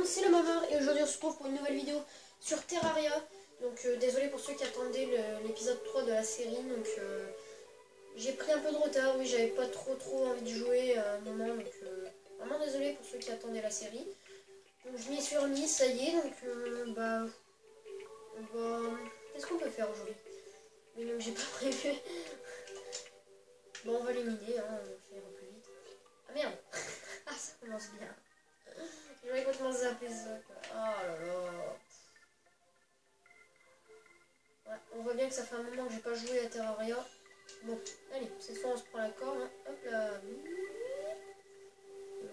c'est le Mameur et aujourd'hui on se retrouve pour une nouvelle vidéo sur Terraria. Donc désolé pour ceux qui attendaient l'épisode 3 de la série. Donc j'ai pris un peu de retard, oui j'avais pas trop envie de jouer à un moment. Donc vraiment désolé pour ceux qui attendaient la série. Donc je m'y suis remis, ça y est. Donc qu'est-ce qu'on peut faire aujourd'hui? Mais donc j'ai pas prévu. Bon on va l'éliminer, hein, ça ira plus vite. Ah merde. Ah ça commence bien. J'aurais complètement zappé ça quoi. Oh là là. Ouais, on voit bien que ça fait un moment que j'ai pas joué à Terraria. Bon, allez, cette fois on se prend la corde, hein. Hop là.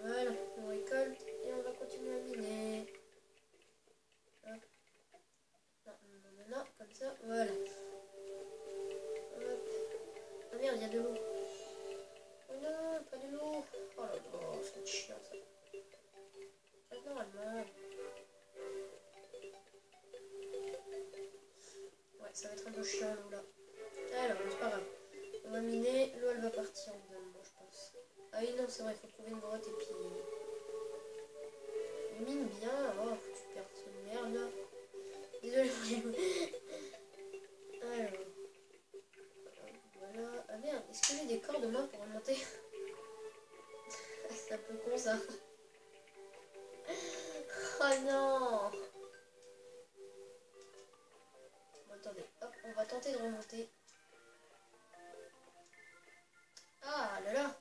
Voilà, on récolte et on va continuer à miner. Hop. Non, comme ça, voilà. Hop. Ah merde, il y a de l'eau. Oh non, pas de l'eau. Oh là là, c'est chiant ça. Normalement. Ouais, ça va être un peu chiant l'eau là. Alors, c'est pas grave. On va miner, l'eau elle va partir évidemment, je pense. Ah oui, non, c'est vrai, il faut trouver une grotte et puis. Mine bien, oh, faut que tu perds cette merde là. Désolé pour les. Alors. Voilà. Ah merde, est-ce que j'ai des cordes main pour remonter? C'est un peu con ça. Oh non! Bon, attendez, hop, on va tenter de remonter. Ah là là!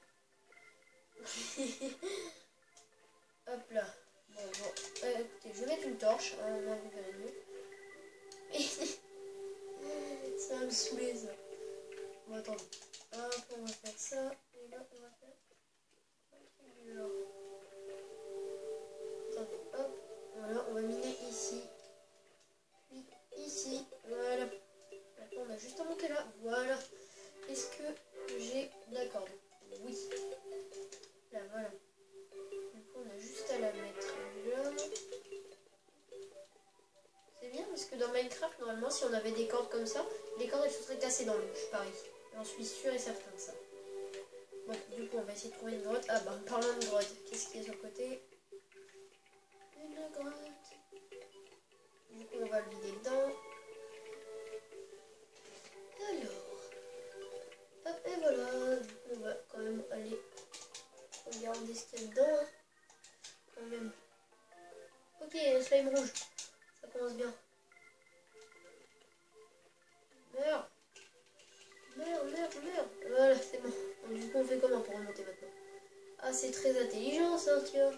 Hop là. Bon. Écoutez, je vais mettre une torche. Hein, là, vous verrez mieux. Ça va me saouler ça. Bon, attendez. Hop, on va faire ça. Et là, on va faire un truc du genre. Attendez, hop. Voilà, on va miner ici. Puis ici. Voilà. Maintenant, on a juste à monter là. Voilà. Est-ce que j'ai de la corde? Oui. Là, voilà. Du coup, on a juste à la mettre là. C'est bien parce que dans Minecraft, normalement, si on avait des cordes comme ça, les cordes elles se seraient cassées dans l'eau, je parie. J'en suis sûre et certain de ça. Bon, du coup, on va essayer de trouver une grotte. Ah bah, en parlant de grotte, qu'est-ce qu'il y a sur le côté? Une grotte. Du coup, on va le vider dedans. Alors. Hop, et voilà. Du coup, on va quand même aller regarder ce qu'il y a dedans. Quand même. Ok, un slime rouge. Ça commence bien. Meurs. Meurs. Voilà, c'est bon. Donc, du coup, on fait comment pour remonter maintenant? Ah, c'est très intelligent ça, tu vois.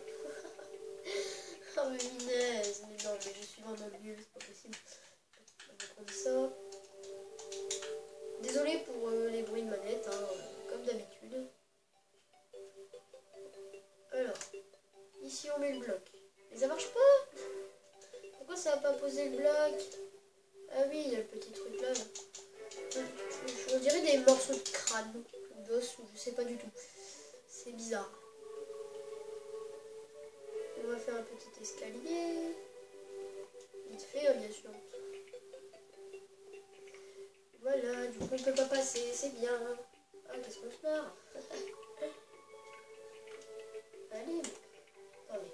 Oh, mais minaise. Mais non, mais je suis vraiment nulle, c'est pas possible. On va prendre ça. Désolé pour les bruits de manette, hein, comme d'habitude. Alors, ici on met le bloc. Mais ça marche pas. Pourquoi ça n'a pas posé le bloc? Ah oui, il y a le petit truc là. On dirait des morceaux de crâne, d'os, ou je sais pas du tout. C'est bizarre. On va faire un petit escalier. Vite fait, bien sûr. Voilà, du coup on peut pas passer, c'est bien. Ah, qu'est-ce qu'on se marre. Allez, attendez.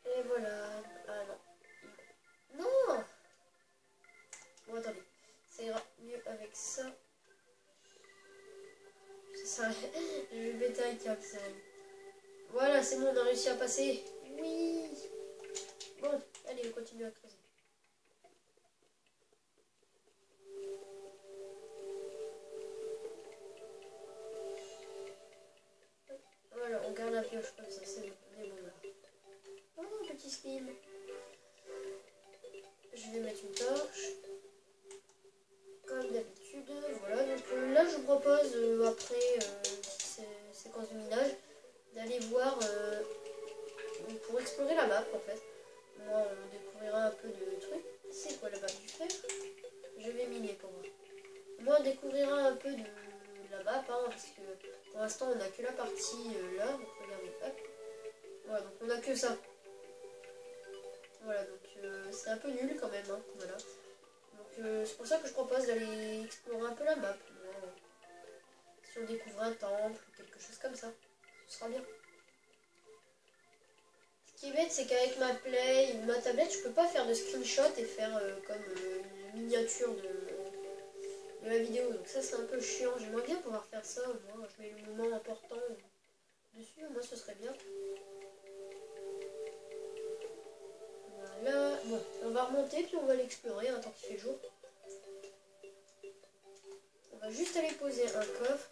Et voilà. Ah non. Non. Bon, attendez. Ça ira mieux avec ça. Ça, je vais péter un câble, sérieux. Voilà, c'est bon, on a réussi à passer. Oui. Bon, allez, on continue à creuser. Voilà, on garde la pioche comme ça, c'est bon là. Oh, petit slime. Je vais mettre une torche. Comme d'habitude. Voilà, donc là je vous propose, après ces séquences de minage, d'aller voir pour explorer la map en fait. Moi, on découvrira un peu de trucs. C'est quoi la map du fer? Je vais miner pour moi. Moi, on découvrira un peu de la map, hein, parce que pour l'instant, on n'a que la partie là. Donc, regardez, hop. Voilà, donc on n'a que ça. Voilà, donc c'est un peu nul quand même. Hein, voilà. Donc, c'est pour ça que je propose d'aller explorer un peu la map. Voilà. si on découvre un temple ou quelque chose comme ça. Ce sera bien. Ce qui est bête, c'est qu'avec ma tablette, je peux pas faire de screenshot et faire comme une miniature de la vidéo. Donc ça, c'est un peu chiant. J'aimerais bien pouvoir faire ça. Moi, je mets le moment important dessus. Moi, ce serait bien. Voilà. Bon, on va remonter puis on va l'explorer tant qu'il fait jour. On va juste aller poser un coffre.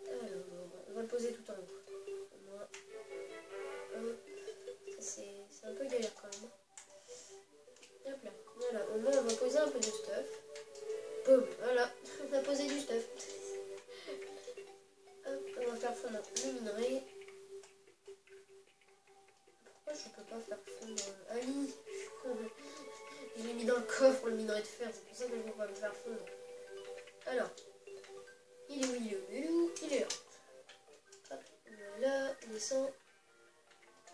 Alors, on va le poser tout en haut. C'est un peu galère quand même. Hop là. Voilà, au moins on va poser un peu de stuff. Boum, voilà, on a posé du stuff. Hop, on va faire fondre le minerai. Pourquoi je peux pas faire fondre Ali? Je l'ai mis dans le coffre le minerai de fer, c'est pour ça que je ne peux pas le faire fondre. Alors, il est où? Il est où? Il est où? Il est là. Hop, voilà, il descend.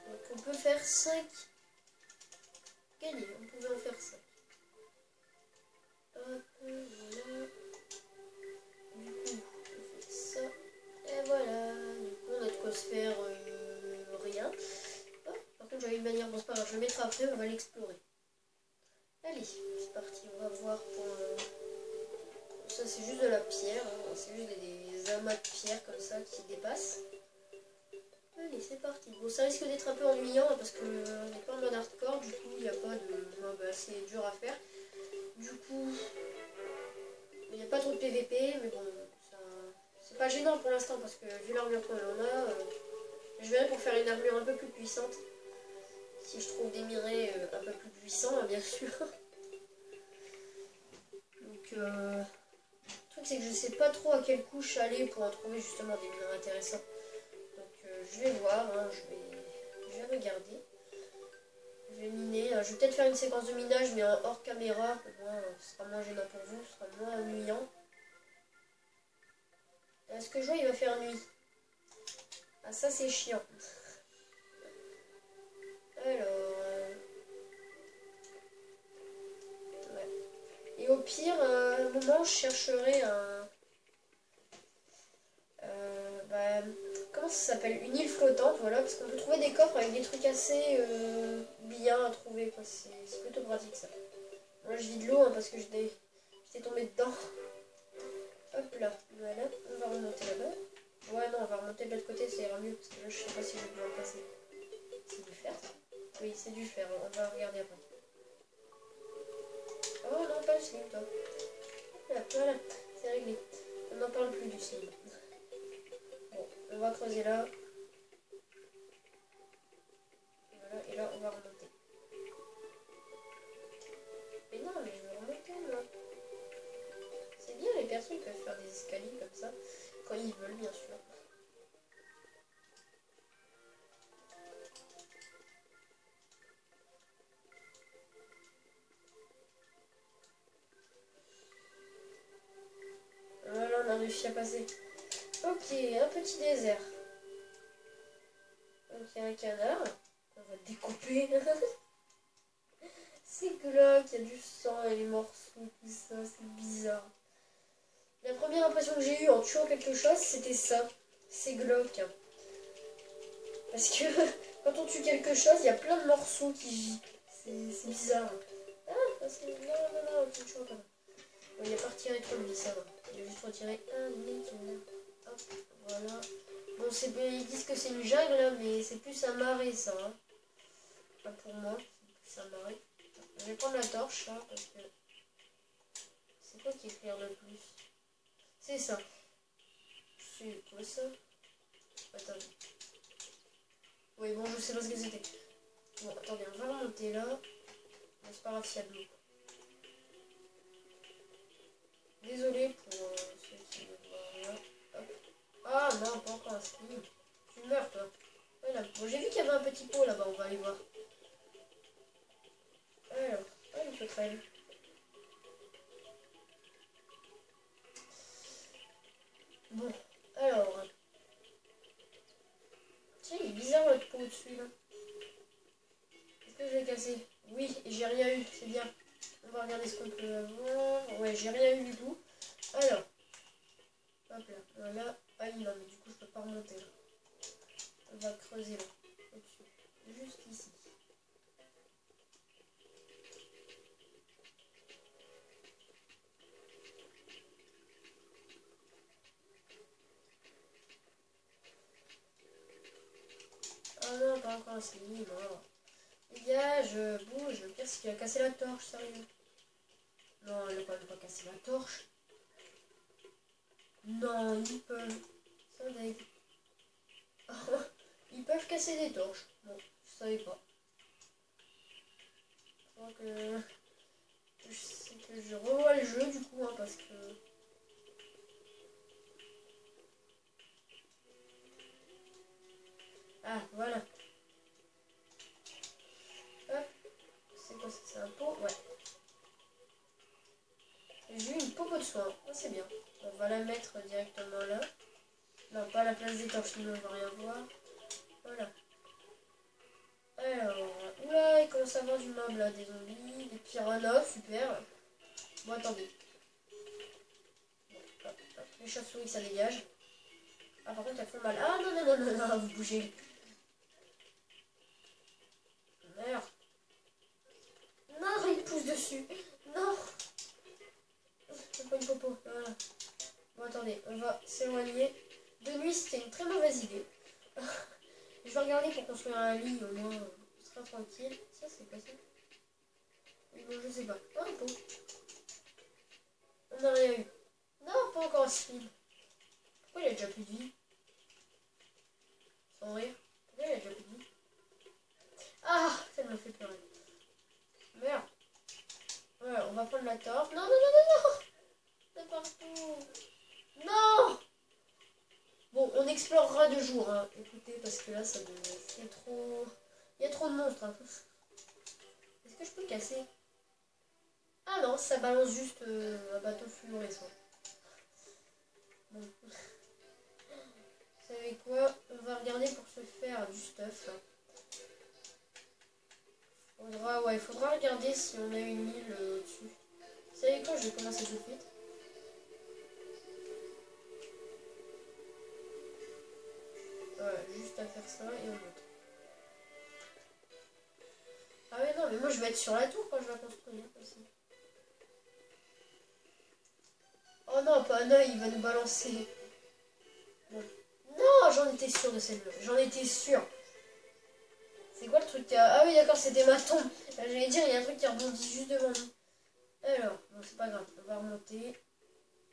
Donc on peut faire 5. Gagné, on pouvait en faire 5. Hop, voilà. Du coup, on fait ça. Et voilà. Du coup, on a de quoi se faire rien. Oh, par contre, j'avais une manière, bon, c'est pas grave, je le mettrai après, on va l'explorer. Allez, c'est parti, on va voir pour... ça, c'est juste de la pierre, hein. C'est juste des amas de pierre comme ça qui dépassent. Allez, c'est parti. Bon, ça risque d'être un peu ennuyant parce que on n'est pas en mode hardcore, du coup, il n'y a pas de mob assez dur à faire. Du coup, il n'y a pas trop de PVP, mais bon, c'est pas gênant pour l'instant parce que vu l'armure qu'on en a, je verrai pour faire une armure un peu plus puissante. Si je trouve des minerais un peu plus puissants, bien sûr. Donc, le truc c'est que je sais pas trop à quelle couche aller pour en trouver justement des minerais intéressants. Donc, je vais voir, hein, je vais regarder. Je vais miner. Je vais peut-être faire une séquence de minage, mais en hors caméra. Au moins, ce sera moins gênant pour vous, ce sera moins ennuyant. Est-ce que je vois, il va faire nuit? Ah, ça, c'est chiant. Alors... ouais. Et au pire, à un moment, je chercherai un... comment ça s'appelle? Une île flottante, voilà, parce qu'on peut trouver des coffres avec des trucs assez bien à trouver, quoi. C'est plutôt pratique, ça. Moi, je vis de l'eau, hein, parce que j'étais tombée dedans. Hop là, voilà, on va remonter là-bas. Ouais, non, on va remonter de l'autre côté, ça ira mieux, parce que là, je sais pas si je vais pouvoir passer. C'est du fer, ça? Oui, c'est du fer, on va regarder après. Oh non, pas le slime, toi. Là, voilà, c'est réglé. On n'en parle plus du slime. Bon, on va creuser là. Voilà, et là, on va remonter. Mais non, mais je veux remonter, moi. C'est bien, les personnes peuvent faire des escaliers comme ça, quand ils veulent, bien sûr. Voilà, on a réussi à passer. Ok, un petit désert. Donc il y a un canard. On va découper. C'est glauque, il y a du sang et les morceaux, tout ça, c'est bizarre. La première impression que j'ai eue en tuant quelque chose, c'était ça. C'est glauque. Parce que quand on tue quelque chose, il y a plein de morceaux qui giclent. C'est bizarre. Ah, parce que... non, tu ne tues pas. Bon, il n'a pas retiré trop de vie, ça va. Il a juste retiré un demi. Hop, voilà. Bon, ils disent que c'est une jungle, là, mais c'est plus un marais, ça. Hein. Enfin, pour moi, c'est plus un marais. Je vais prendre la torche, là, parce que... c'est quoi qui éclaire le plus? C'est ça. C'est quoi ça? Attendez. Oui, bon, je sais pas ce que c'était. Bon, attendez, on va remonter là. Bon, c'est pas grave s'il y a de l'eau. Désolé pour ceux qui ne voient rien. Hop. Ah non, pas encore un slime. Tu meurs, toi. Voilà. Bon, j'ai vu qu'il y avait un petit pot là-bas, on va aller voir. Alors, ah, une sauterelle. Bon, alors. Tiens, il est bizarre votre pot au-dessus là. Est-ce que je l'ai cassé? Oui, j'ai rien eu, c'est bien. On va regarder ce qu'on peut avoir. Ouais, j'ai rien eu du tout. Alors, Hop là, voilà. Ah non, mais du coup, je peux pas remonter là. On va creuser là, au-dessus. Juste ici. Ah non, pas encore assez, non. Dégage, bouge, le pire c'est qu'il a cassé la torche, sérieux. Non, il a quand même pas cassé la torche. Non, ils peuvent. Ça deg. Ils peuvent casser des torches. Bon, je savais pas. Donc, c'est que je revois le jeu du coup, hein, parce que... Ah, voilà. Hop, c'est quoi ça? C'est un pot? Ouais. J'ai eu une popo de soin. Ah, c'est bien. On va la mettre directement là. Non, pas à la place des torches, sinon on va rien voir. Voilà. Alors, oula, il commence à avoir du mob là, des zombies, des piranhas, super. Bon, attendez. Bon, hop, hop. Les chauves-souris, ça dégage. Ah, par contre, elles font mal. Ah, non, non, non, non, non, vous bougez. Merde. Non, il pousse dessus. Non. C'est pas une popo. Voilà. Bon, attendez, on va s'éloigner. De nuit, c'était une très mauvaise idée. Je vais regarder pour construire un lit, au moins, on sera tranquille. Ça, c'est pas ça. Bon, je sais pas. Oh, un pot. On n'a rien eu. Non, pas encore un speed. Pourquoi il a déjà plus de vie? Sans rire. Pourquoi il a déjà plus de vie? Ah, ça me fait pleurer. Merde. Ouais, on va prendre la torche. Non, non, non, non, non. C'est partout. Non. Bon, on explorera de jour, hein. Écoutez, parce que là, ça devient... C'est trop... Il y a trop de monstres, hein. Est-ce que je peux le casser? Ah non, ça balance juste un bateau fluorescent. Bon. Vous savez quoi? On va regarder pour se faire du stuff. Il faudra regarder si on a une île au-dessus. Vous savez quoi? Je vais commencer tout de suite. Voilà, juste à faire ça et on monte. Ah ouais, non, mais moi je vais être sur la tour quand je vais construire aussi. Oh non, pas un œil, il va nous balancer. Bon. Non, j'en étais sûre de celle-là. J'en étais sûre. C'est quoi le truc Ah oui, d'accord, c'était ma tombe. J'allais dire, il y a un truc qui rebondit juste devant nous. Alors, bon, c'est pas grave, on va remonter.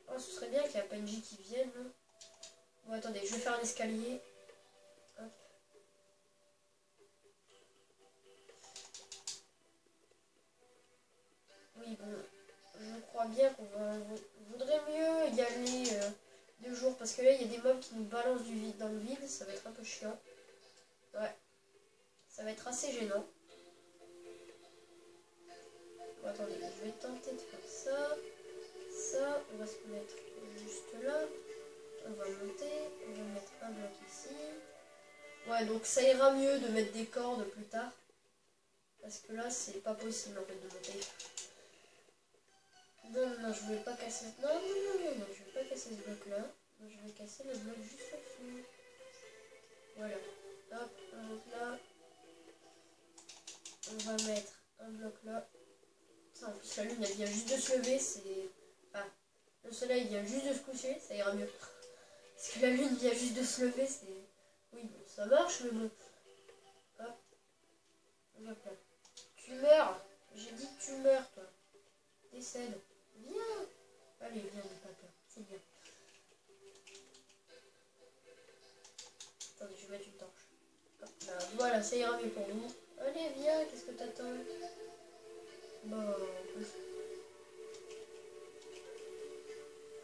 Oh, ce serait bien qu'il y ait un PNJ qui vienne. Hein. Bon, attendez, je vais faire un escalier. Hop. Oui, bon, je crois bien voudrait mieux y aller de jour. Parce que là, il y a des mobs qui nous balancent du vide dans le vide. Ça va être un peu chiant. Ouais, ça va être assez gênant. Bon, attendez, je vais tenter de faire ça. Ça, on va se mettre juste là. On va monter, on va mettre un bloc ici. Ouais, donc ça ira mieux de mettre des cordes plus tard. Parce que là, c'est pas possible en fait de monter. Non, non, non, je vais pas casser... Non, non, non, non, non, je vais pas casser ce bloc-là. Je vais casser le bloc juste au-dessus. Voilà. Hop, on monte là. On va mettre un bloc là. Ça, en plus, la lune, elle vient juste de se lever, c'est... Enfin, le soleil vient juste de se coucher, ça ira mieux. Parce que la lune vient juste de se lever, c'est... Oui, bon, ça marche, mais bon. Hop. Hop là. Tu meurs. J'ai dit que tu meurs, toi. Décède. Viens. Allez, viens, n'aie pas peur. C'est bien. Attendez, je vais mettre une torche. Hop là. Voilà, ça ira mieux pour nous. Allez, viens, qu'est-ce que t'attends? Bon.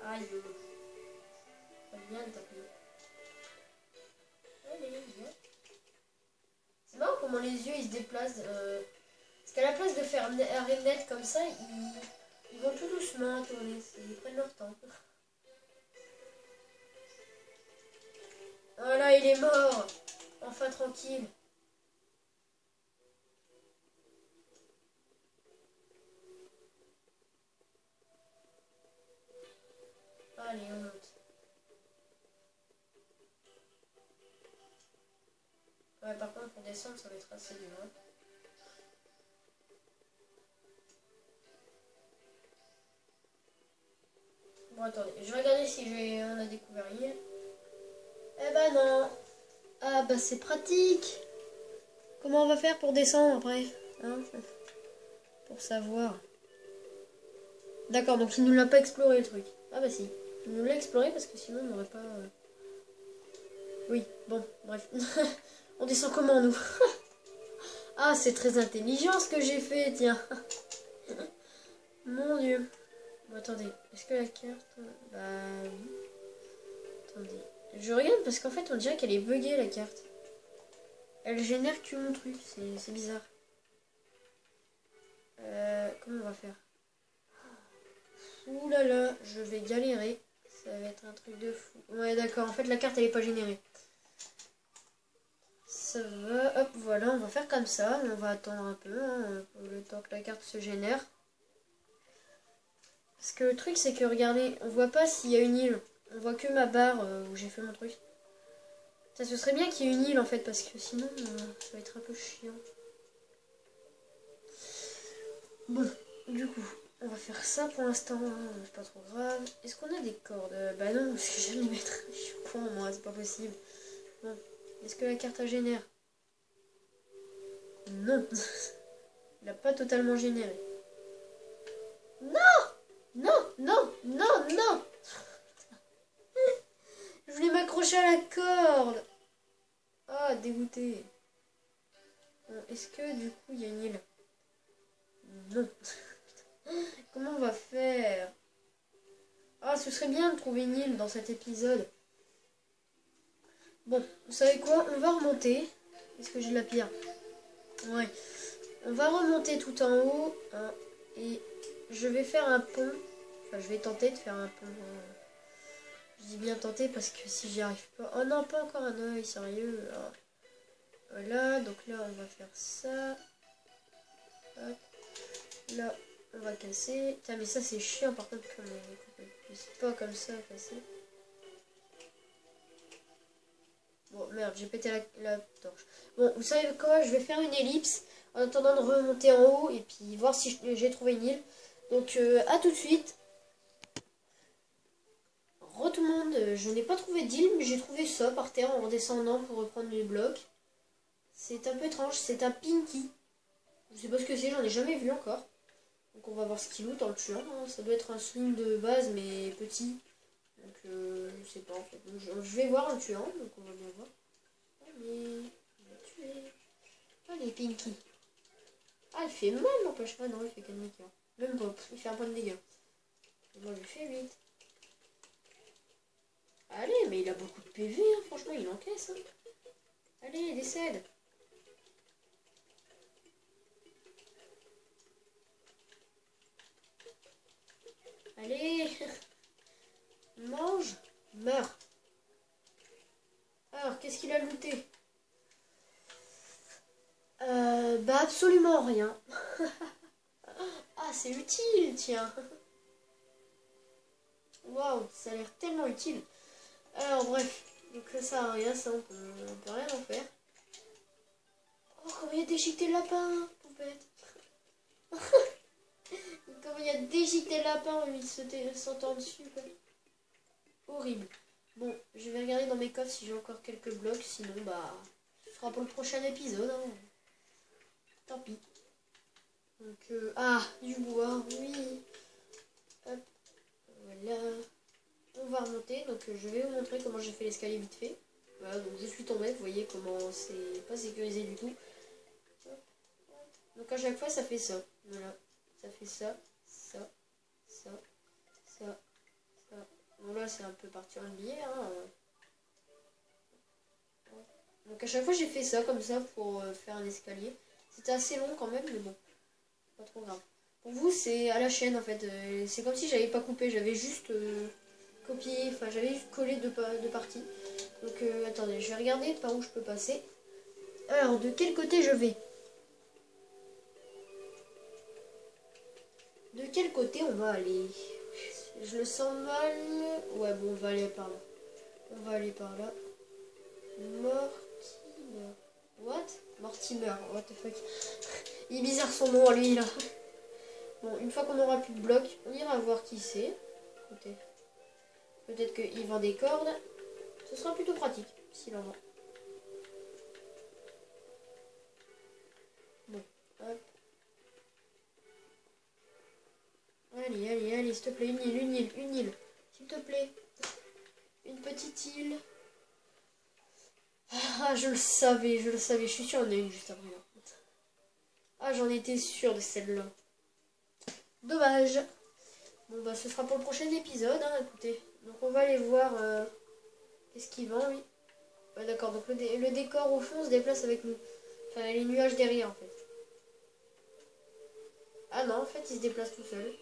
Aïe. Viens, taper. Allez, viens. C'est marrant comment les yeux ils se déplacent. Parce qu'à la place de faire arrêt net comme ça, ils vont tout doucement tourner. Ils prennent leur temps. Voilà, il est mort. Enfin tranquille. Allez, on monte. Pour descendre, ça va être assez dur. Hein. Bon, attendez, je vais regarder si on a découvert une île. Eh ben non. Ah bah c'est pratique. Comment on va faire pour descendre après hein, pour savoir. D'accord, donc il nous l'a pas exploré le truc. Ah bah si. Il nous l'a exploré parce que sinon on n'aurait pas... Oui, bon, bref. On descend comment nous? Ah, c'est très intelligent ce que j'ai fait, tiens. Mon Dieu. Bon, attendez, est-ce que la carte... Bah oui. Attendez. Je regarde parce qu'en fait on dirait qu'elle est buggée la carte. Elle génère que mon truc, c'est bizarre. Comment on va faire? Ouh là là, je vais galérer. Ça va être un truc de fou. Ouais d'accord, en fait la carte elle est pas générée. Ça va, hop, voilà, on va faire comme ça. On va attendre un peu, hein, le temps que la carte se génère. Parce que le truc c'est que regardez, on voit pas s'il y a une île. On voit que ma barre où j'ai fait mon truc. Ça, ce serait bien qu'il y ait une île en fait, parce que sinon ça va être un peu chiant. Bon, du coup, on va faire ça pour l'instant, hein, c'est pas trop grave. Est-ce qu'on a des cordes? Bah non, parce que je vais les mettre. Je suis con, moi, c'est pas possible. Bon, est-ce que la carte a génère? Non. Il a pas totalement généré. Non! Non, non, non, non! Je voulais m'accrocher à la corde. Ah, dégoûté. Bon, est-ce que du coup il y a une île? Non. Comment on va faire? Ah, ce serait bien de trouver une île dans cet épisode. Bon, vous savez quoi? On va remonter. Est-ce que j'ai de la pierre? Ouais. On va remonter tout en haut. Hein, et je vais faire un pont. Enfin, je vais tenter de faire un pont. Je dis bien tenter parce que si j'y arrive pas... Oh non, pas encore un œil, sérieux. Ah. Voilà, donc là, on va faire ça. Hop. Là, on va casser. Putain, mais ça, c'est chiant par contre. C'est pas comme ça à casser. Bon, merde, j'ai pété la torche. Bon, vous savez quoi? Je vais faire une ellipse en attendant de remonter en haut et puis voir si j'ai trouvé une île. Donc, à tout de suite. Tout le monde, je n'ai pas trouvé d'île, mais j'ai trouvé ça par terre en redescendant pour reprendre les blocs. C'est un peu étrange, c'est un pinky. Je sais pas ce que c'est, j'en ai jamais vu encore. Donc on va voir ce qu'il loot en le tuant. Hein. Ça doit être un swing de base, mais petit. Donc je sais pas en fait. Donc, je vais voir en le tuant, donc on va bien voir. Allez, on va tuer. Allez, Pinky. Ah, il fait mal, n'empêche pas. Non, il fait 4 dégâts. Même pas, il fait un point de dégâts. Et moi, je lui fais 8. Allez, mais il a beaucoup de PV, hein. Franchement, il encaisse. Hein. Allez, décède. Allez. Mange. Meurs. Alors, qu'est-ce qu'il a looté? Bah absolument rien. Ah, c'est utile, tiens. Waouh, ça a l'air tellement utile. Alors, bref. Donc ça sert à rien, ça, on peut rien en faire. Oh, comment il y a déchiqueté le lapin, poupette. Comment il y a déchiqueté le lapin, il s'entend dessus, quoi. Horrible. Bon, je vais regarder dans mes coffres si j'ai encore quelques blocs, sinon, bah, ce sera pour le prochain épisode, hein. Tant pis. Donc, ah, du bois, oui. Hop, voilà. On va remonter, donc je vais vous montrer comment j'ai fait l'escalier vite fait. Voilà, donc je suis tombée, vous voyez comment c'est pas sécurisé du tout. Donc à chaque fois, ça fait ça. Voilà, ça fait ça, ça, ça, ça, ça. Bon là, c'est un peu parti en biais, hein. Donc à chaque fois, j'ai fait ça, comme ça, pour faire un escalier. C'était assez long quand même, mais bon, pas trop grave. Pour vous, c'est à la chaîne en fait. C'est comme si j'avais pas coupé, j'avais juste copié, enfin j'avais juste collé deux parties. Donc attendez, je vais regarder par où je peux passer. Alors, de quel côté je vais? De quel côté on va aller? Je le sens mal. Ouais, bon, on va aller par là. On va aller par là. Mortine. What? Mortimer, what the fuck. Il est bizarre son nom, lui, là. Bon, une fois qu'on aura plus de blocs, on ira voir qui c'est. Écoutez. Peut-être qu'il vend des cordes. Ce sera plutôt pratique, s'il en vend. Bon, hop. Allez, allez, allez, s'il te plaît, une île. S'il te plaît. Une petite île. Ah, je le savais, je suis sûre, il y en a une juste après. Ah, j'en étais sûre de celle-là. Dommage. Bon, bah, ce sera pour le prochain épisode, hein, écoutez. Donc, on va aller voir qu'est-ce qu'il vend, lui. Ouais, d'accord, donc le décor au fond se déplace avec nous. Enfin, les nuages derrière, en fait. Ah non, en fait, il se déplace tout seul.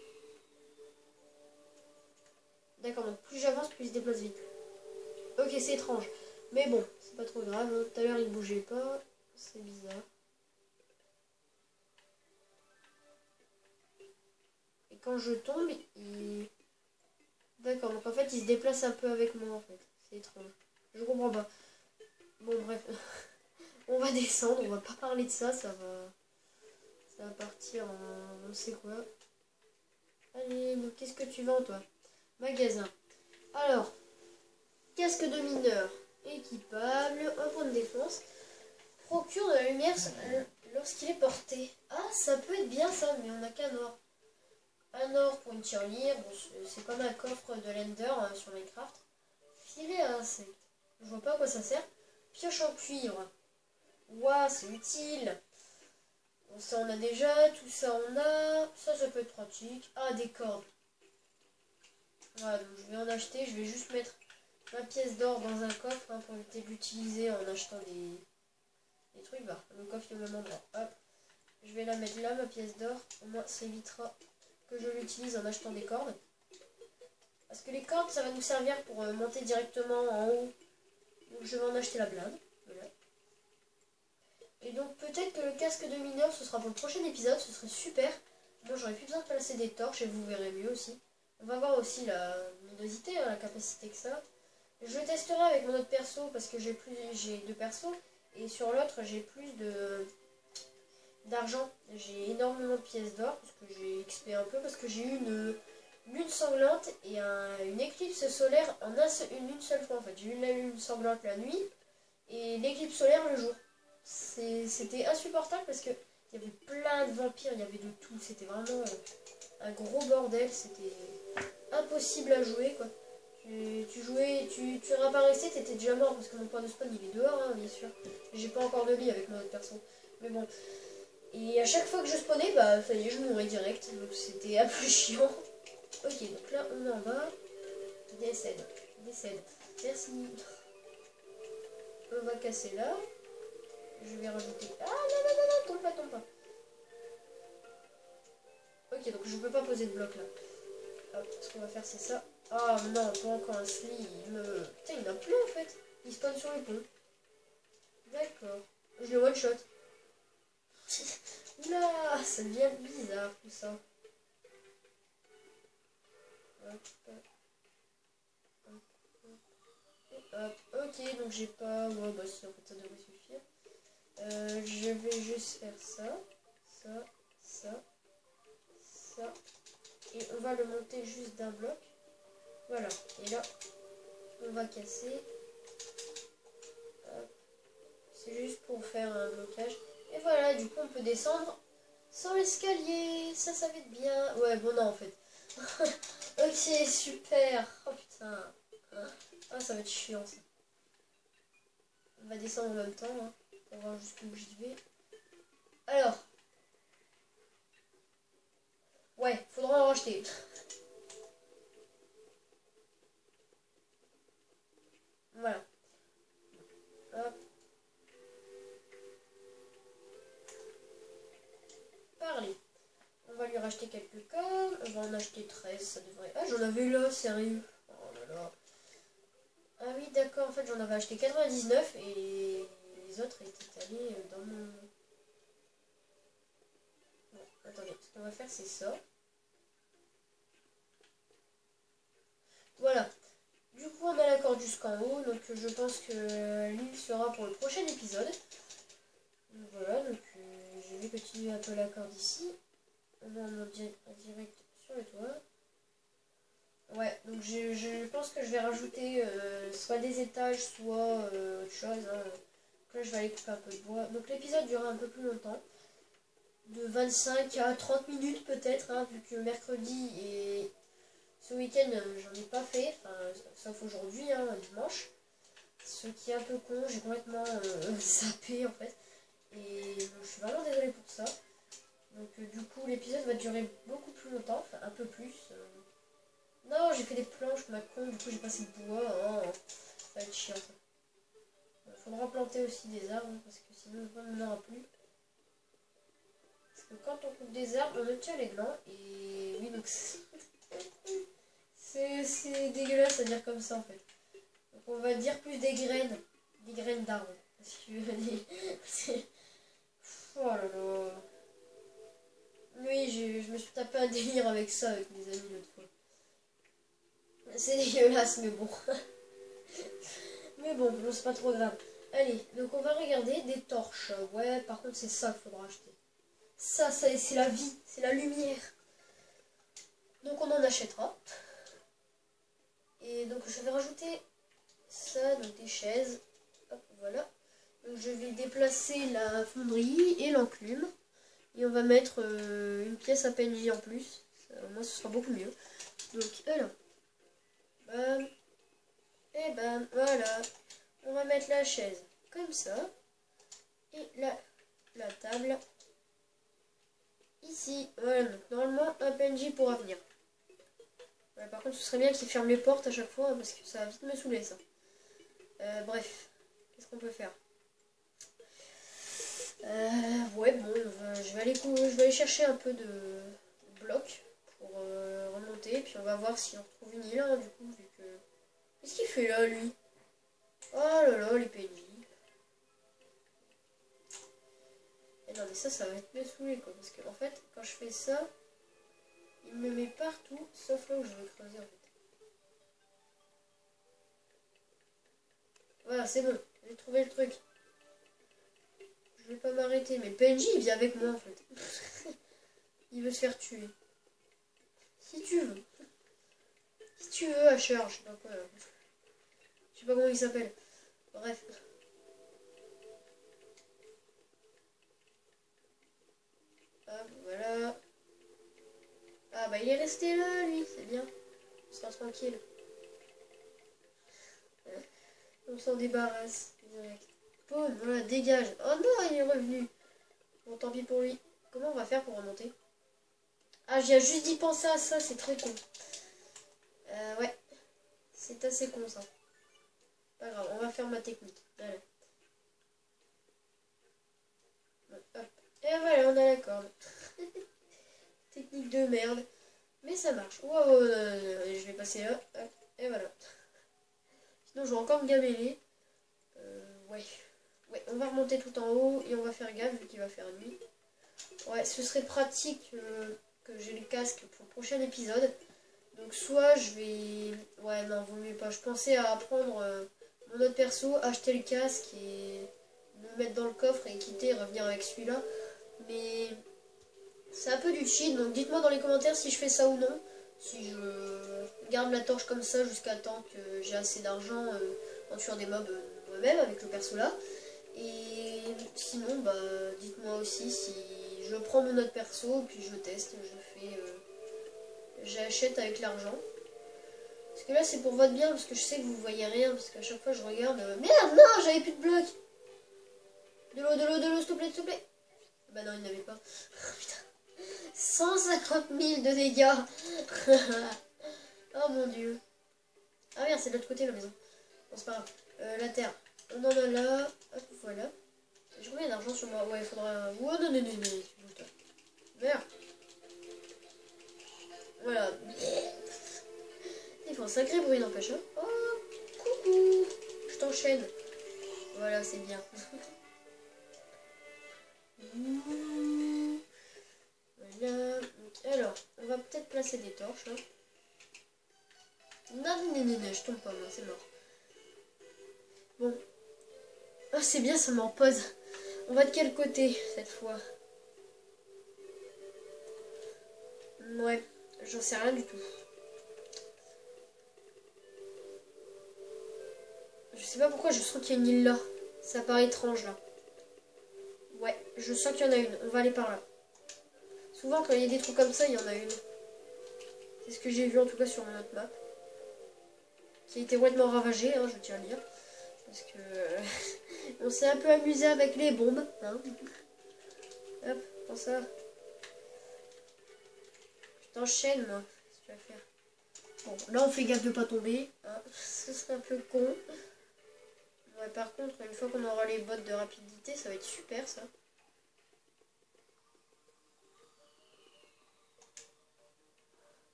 D'accord, donc plus j'avance, plus il se déplace vite. Ok, c'est étrange. Mais bon, c'est pas trop grave. Tout à l'heure, il bougeait pas. C'est bizarre. Et quand je tombe, il... D'accord, donc en fait, il se déplace un peu avec moi, en fait. C'est étrange. Je comprends pas. Bon, bref. On va descendre, on va pas parler de ça, ça va partir en... on sait quoi. Allez, donc qu'est-ce que tu vends, toi? Magasin. Alors, casque de mineur. Équipable, un point de défense. Procure de la lumière lorsqu'il est porté. Ah, ça peut être bien ça, mais on n'a qu'un or. Un or pour une tirelire. Bon, c'est comme un coffre de Lender sur Minecraft. Filet à insectes. Je vois pas à quoi ça sert. Pioche en cuivre. Ouah, c'est utile. Bon, ça on a déjà. Tout ça on a. Ça peut être pratique. Ah, des cordes. Voilà, donc je vais en acheter. Je vais juste mettre ma pièce d'or dans un coffre pour éviter de l'utiliser en achetant des trucs. Bah, le coffre est au même endroit. Hop. Je vais la mettre là, ma pièce d'or. Au moins, ça évitera que je l'utilise en achetant des cordes. Parce que les cordes, ça va nous servir pour monter directement en haut. Donc je vais en acheter la blinde. Voilà. Et donc peut-être que le casque de mineur, ce sera pour le prochain épisode. Ce serait super. Moi, j'aurais plus besoin de placer des torches et vous verrez mieux aussi. On va voir aussi la luminosité, la capacité que ça a. Je testerai avec mon autre perso parce que j'ai deux persos. Et sur l'autre, j'ai plus d'argent. J'ai énormément de pièces d'or parce que j'ai XP un peu. Parce que j'ai eu une lune sanglante et une éclipse solaire en une seule fois. En fait, j'ai eu la lune sanglante la nuit et l'éclipse solaire le jour. C'était insupportable parce que il y avait plein de vampires, il y avait de tout. C'était vraiment un gros bordel. C'était impossible à jouer, quoi. Tu jouais, tu réapparaissais, t'étais déjà mort parce que mon point de spawn il est dehors, hein, bien sûr. J'ai pas encore de lit avec mon autre perso. Mais bon. Et à chaque fois que je spawnais, bah ça y est, je mourais direct. Donc c'était un peu chiant. Ok, donc là on est en bas. Décède. Merci. On va casser là. Je vais rajouter. Ah non, tombe pas. Ok, donc je peux pas poser de bloc là. Hop, ce qu'on va faire c'est ça. Ah non, pas encore un slime. Putain, il y en a plein en fait. Il spawn sur les ponts. D'accord. Je le one shot. Là, ça devient bizarre tout ça. Hop. Hop. Ok, donc j'ai pas. Ouais, bah si, en fait ça devrait suffire. Je vais juste faire ça. Ça. Et on va le monter juste d'un bloc. Voilà. Et là, on va casser. C'est juste pour faire un blocage. Et voilà, du coup, on peut descendre sans l'escalier. Ça va être bien. Ouais, bon, non, en fait. Ok, super. Oh putain. Ah, ça va être chiant, ça. On va descendre en même temps, hein, pour voir jusqu'où j'y vais. Alors. Ouais, faudra en racheter. Voilà. Hop. Parler. On va lui racheter quelques cordes. On va en acheter 13, ça devrait... Ah, j'en avais là, sérieux. Oh là là. Ah oui, d'accord, en fait, j'en avais acheté 99 et les autres étaient allés dans mon... Bon, attendez, ce qu'on va faire, c'est ça. Voilà. Du coup, on a la corde jusqu'en haut, donc je pense que l'île sera pour le prochain épisode. voilà, donc je vais continuer un peu la corde ici. On va en direct sur le toit. Ouais, donc je pense que je vais rajouter soit des étages, soit autre chose. Hein. Donc là, je vais aller couper un peu de bois. Donc l'épisode durera un peu plus longtemps. De 25 à 30 minutes peut-être, hein, vu que mercredi et ce week-end, j'en ai pas fait. Enfin, sauf aujourd'hui, hein, dimanche. Ce qui est un peu con, j'ai complètement zappé en fait. Et je suis vraiment désolée pour ça. Donc du coup, l'épisode va durer beaucoup plus longtemps, enfin un peu plus. Non, j'ai fait des planches, ma con, du coup j'ai passé de bois. Oh, ça va être chiant ça. Il faudra planter aussi des arbres, parce que sinon on n'en aura plus. Parce que quand on coupe des arbres, on obtient les glands. Et oui, donc c'est dégueulasse à dire comme ça en fait. Donc on va dire plus des graines d'arbres. Parce que oh là là. Oui, je me suis tapé un délire avec ça avec mes amis l'autre fois. C'est dégueulasse, mais bon. Mais bon, c'est pas trop grave. Allez, donc on va regarder des torches. Ouais, par contre, c'est ça qu'il faudra acheter. Ça c'est la vie, c'est la lumière. Donc on en achètera. Et donc je vais rajouter ça, donc des chaises. Hop, voilà. Donc je vais déplacer la fonderie et l'enclume. Et on va mettre une pièce à PNJ en plus. Moi, ce sera beaucoup mieux. Donc, alors. Bam. Et bam. Voilà. On va mettre la chaise comme ça. Et la table. Ici. Voilà. Donc, normalement, un PNJ pourra venir. Ouais, par contre, ce serait bien qu'il ferme les portes à chaque fois. Parce que ça va vite me saouler, ça. Bref. Qu'est-ce qu'on peut faire? Ouais, bon, je vais aller chercher un peu de blocs pour remonter, puis on va voir si on retrouve une île, hein, du coup, vu que... Qu'est-ce qu'il fait là, lui? Oh là là, les PNJ. Et non, mais ça va être me saouler, quoi, parce que, en fait, quand je fais ça, il me met partout, sauf là où je veux creuser, en fait. Voilà, c'est bon, j'ai trouvé le truc. Je vais pas m'arrêter, mais le PNJ, il vient avec moi, en fait. Il veut se faire tuer. Si tu veux. Si tu veux, à charge. Donc, je sais pas comment il s'appelle. Bref. Hop, voilà. Ah bah il est resté là, lui. C'est bien. On sera tranquille. On s'en débarrasse. Direct. Boum, voilà, dégage. Oh non, il est revenu. Bon, tant pis pour lui. Comment on va faire pour remonter? Ah, j'ai juste d'y penser à ça, c'est très con. Ouais. C'est assez con, ça. Pas grave, on va faire ma technique. Allez. Hop. Et voilà, on a la corde. Technique de merde. Mais ça marche. Wow, je vais passer là. Hop, et voilà. Sinon, je vais encore me gameler. Ouais. Ouais, on va remonter tout en haut et on va faire gaffe vu qu'il va faire nuit. Ouais, ce serait pratique que j'ai le casque pour le prochain épisode. Donc soit je vais... Ouais, non, vaut mieux pas. Je pensais à prendre mon autre perso, acheter le casque et le mettre dans le coffre et quitter et revenir avec celui-là. Mais c'est un peu du cheat, donc dites-moi dans les commentaires si je fais ça ou non. Si je garde la torche comme ça jusqu'à temps que j'ai assez d'argent en tuant des mobs moi-même avec le perso là. Et sinon, bah dites-moi aussi si je prends mon autre perso, puis je teste, j'achète avec l'argent. Parce que là c'est pour votre bien, parce que je sais que vous voyez rien, parce qu'à chaque fois je regarde... Merde, non, j'avais plus de blocs. De l'eau, s'il te plaît, s'il te plaît. Bah non, il n'y avait pas. Putain. 150 000 de dégâts. Oh mon dieu. Ah merde, c'est de l'autre côté la maison. Bon, c'est pas grave. La terre. On en a là. Hop, voilà. J'ai combien d'argent sur moi? Ouais, il faudra... Oh non, non, non, non. Merde. Voilà. Il faut un sacré bruit, n'empêche. Hein. Oh, coucou. Je t'enchaîne. Voilà, c'est bien. Voilà. Alors, on va peut-être placer des torches. Hein. Non, non, non, non, je tombe pas, moi, c'est mort. Bon. Ah, c'est bien, ça m'en pose. On va de quel côté cette fois? Ouais, j'en sais rien du tout. Je sais pas pourquoi je sens qu'il y a une île là. Ça paraît étrange là. Ouais, je sens qu'il y en a une. On va aller par là. Souvent quand il y a des trucs comme ça, il y en a une. C'est ce que j'ai vu en tout cas sur notre map. Qui a été complètement ravagée, hein, je tiens à dire. Parce que on s'est un peu amusé avec les bombes. Hein. Hop, prends ça. Je t'enchaîne moi. Qu'est-ce que tu vas faire? Bon, là on fait gaffe de pas tomber. Hein. Ce serait un peu con. Ouais, par contre, une fois qu'on aura les bottes de rapidité, ça va être super ça.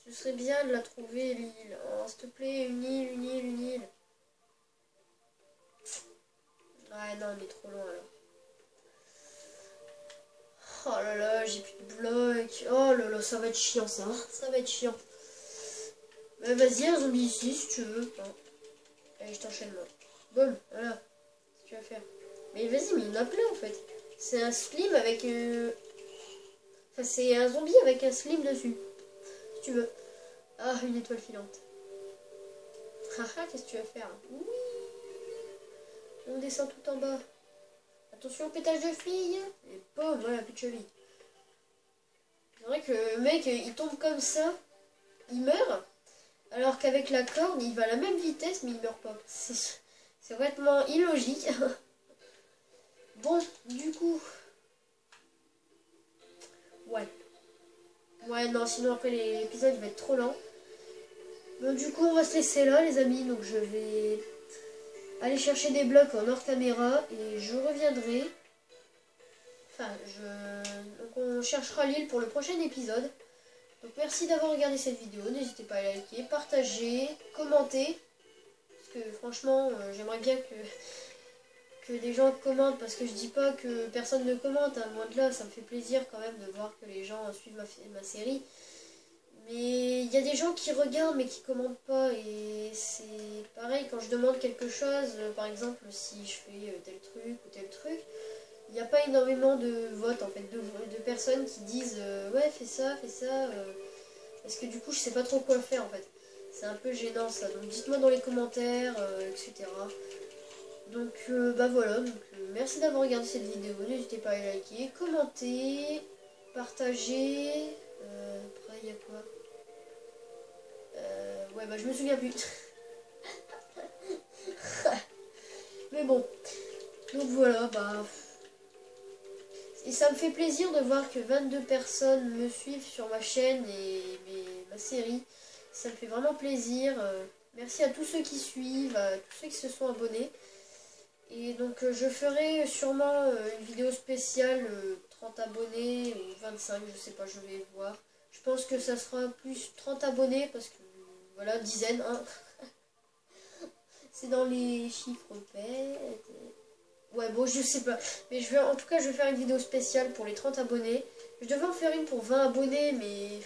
Ce serait bien de la trouver l'île. Oh, s'il te plaît, une île, une île, une île. Ouais, non, on est trop loin alors. Oh là là, j'ai plus de blocs. Oh là là, ça va être chiant ça. Ça va être chiant. Bah, vas-y, un zombie ici si tu veux. Hein. Allez, je t'enchaîne moi. Boum, voilà. Qu'est-ce que tu vas faire? Mais vas-y, mais il y en a plein en fait. C'est un slim avec. Enfin, c'est un zombie avec un slim dessus. Si tu veux. Ah, une étoile filante. Haha, qu'est-ce que tu vas faire? Oui. On descend tout en bas. Attention au pétage de fille. Et boum, voilà, plus de cheville. C'est vrai que le mec, il tombe comme ça. Il meurt. Alors qu'avec la corde, il va à la même vitesse, mais il meurt pas. C'est complètement illogique. Bon, du coup... Ouais. Ouais, non, sinon après l'épisode va être trop lent. Bon, du coup, on va se laisser là, les amis. Donc, je vais aller chercher des blocs en hors caméra et je reviendrai. Enfin, donc on cherchera l'île pour le prochain épisode. Donc, merci d'avoir regardé cette vidéo. N'hésitez pas à liker, partager, commenter. Parce que franchement, j'aimerais bien que des gens commentent. Parce que je dis pas que personne ne commente. Hein, loin de là, ça me fait plaisir quand même de voir que les gens suivent ma série. Mais il y a des gens qui regardent mais qui commentent pas et c'est pareil quand je demande quelque chose, par exemple si je fais tel truc ou tel truc, il n'y a pas énormément de votes en fait, de personnes qui disent ouais fais ça, parce que du coup je sais pas trop quoi faire en fait. C'est un peu gênant ça, donc dites-moi dans les commentaires, etc. Donc bah voilà, donc, merci d'avoir regardé cette vidéo, n'hésitez pas à liker, commenter, partager, après il y a quoi? Ouais, bah je me souviens plus. Mais bon. Donc voilà, bah... Et ça me fait plaisir de voir que 22 personnes me suivent sur ma chaîne et ma série. Ça me fait vraiment plaisir. Merci à tous ceux qui suivent, à tous ceux qui se sont abonnés. Et donc je ferai sûrement une vidéo spéciale 30 abonnés ou 25, je sais pas, je vais voir. Je pense que ça sera plus 30 abonnés parce que voilà, dizaines, hein. C'est dans les chiffres bêtes. Ouais, bon, je sais pas. Mais en tout cas, je vais faire une vidéo spéciale pour les 30 abonnés. Je devais en faire une pour 20 abonnés, mais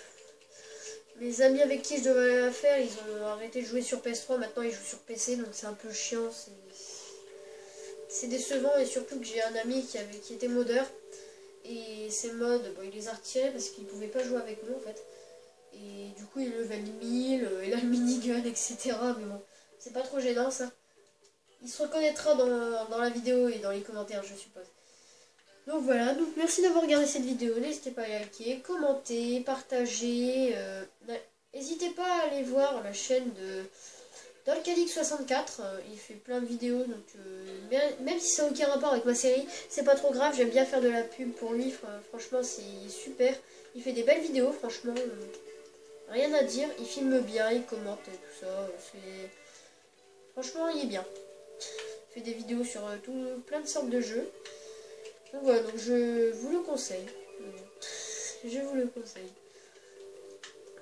mes amis avec qui je devais la faire, ils ont arrêté de jouer sur PS3. Maintenant, ils jouent sur PC, donc c'est un peu chiant. C'est décevant, et surtout que j'ai un ami qui était modeur. Et ces mods, bon, il les a retirés parce qu'il pouvait pas jouer avec nous, en fait. Et du coup, il level 1000, il a le minigun, etc. Mais bon, c'est pas trop gênant, ça. Il se reconnaîtra dans la vidéo et dans les commentaires, je suppose. Donc voilà, donc merci d'avoir regardé cette vidéo. N'hésitez pas à liker, commenter, partager. N'hésitez pas à aller voir la chaîne de Dolcalix64. Il fait plein de vidéos, donc même si ça n'a aucun rapport avec ma série, c'est pas trop grave. J'aime bien faire de la pub pour lui. Franchement, c'est super. Il fait des belles vidéos, franchement. Rien à dire. Il filme bien, il commente tout ça. Franchement, il est bien. Il fait des vidéos sur plein de sortes de jeux. Donc voilà, donc je vous le conseille. Je vous le conseille.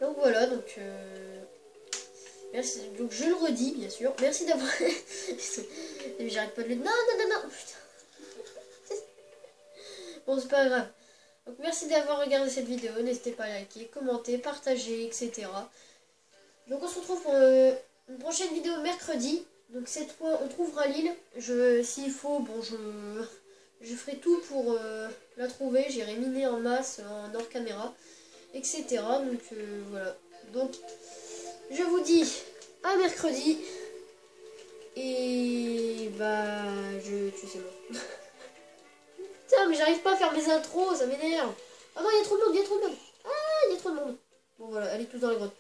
Donc voilà, donc merci. Donc je le redis, bien sûr. Merci d'avoir... J'arrête pas de le... Non, non, non, non. Putain. Bon, c'est pas grave. Donc merci d'avoir regardé cette vidéo. N'hésitez pas à liker, commenter, partager, etc. Donc on se retrouve pour une prochaine vidéo mercredi. Donc cette fois, on trouvera l'île. S'il faut, bon, Je ferai tout pour la trouver. J'irai miner en masse, en hors caméra, etc. Donc voilà. Donc je vous dis à mercredi. Et bah tu sais moi. Putain mais j'arrive pas à faire mes intros, ça m'énerve. Ah non il y a trop de monde, il y a trop de monde. Ah il y a trop de monde. Bon voilà, allez tous dans la grotte.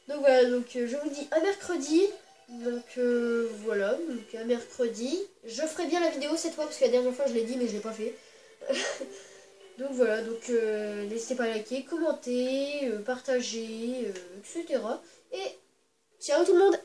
Donc voilà, donc je vous dis à mercredi. Donc voilà, donc à mercredi. Je ferai bien la vidéo cette fois parce que la dernière fois je l'ai dit mais je l'ai pas fait. Donc voilà, donc n'hésitez pas à liker, commenter, partager, etc. Et ciao tout le monde!